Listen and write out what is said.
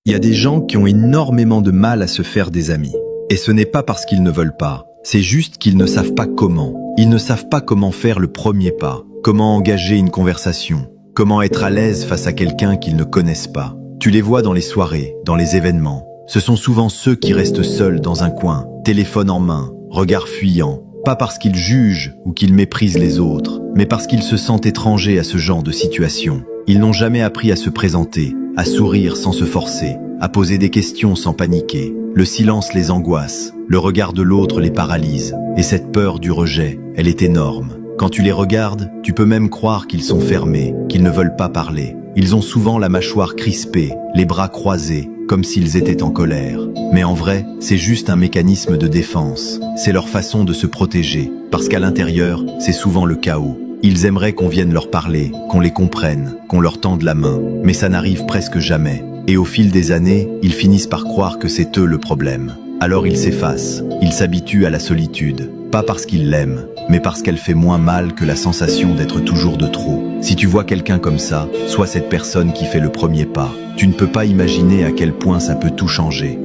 Il y a des gens qui ont énormément de mal à se faire des amis. Et ce n'est pas parce qu'ils ne veulent pas, c'est juste qu'ils ne savent pas comment. Ils ne savent pas comment faire le premier pas, comment engager une conversation, comment être à l'aise face à quelqu'un qu'ils ne connaissent pas. Tu les vois dans les soirées, dans les événements. Ce sont souvent ceux qui restent seuls dans un coin, téléphone en main, regard fuyant, pas parce qu'ils jugent ou qu'ils méprisent les autres, mais parce qu'ils se sentent étrangers à ce genre de situation. Ils n'ont jamais appris à se présenter, à sourire sans se forcer, à poser des questions sans paniquer. Le silence les angoisse, le regard de l'autre les paralyse, et cette peur du rejet, elle est énorme. Quand tu les regardes, tu peux même croire qu'ils sont fermés, qu'ils ne veulent pas parler. Ils ont souvent la mâchoire crispée, les bras croisés, comme s'ils étaient en colère. Mais en vrai, c'est juste un mécanisme de défense. C'est leur façon de se protéger, parce qu'à l'intérieur, c'est souvent le chaos. Ils aimeraient qu'on vienne leur parler, qu'on les comprenne, qu'on leur tende la main, mais ça n'arrive presque jamais. Et au fil des années, ils finissent par croire que c'est eux le problème. Alors ils s'effacent, ils s'habituent à la solitude, pas parce qu'ils l'aiment, mais parce qu'elle fait moins mal que la sensation d'être toujours de trop. Si tu vois quelqu'un comme ça, sois cette personne qui fait le premier pas. Tu ne peux pas imaginer à quel point ça peut tout changer.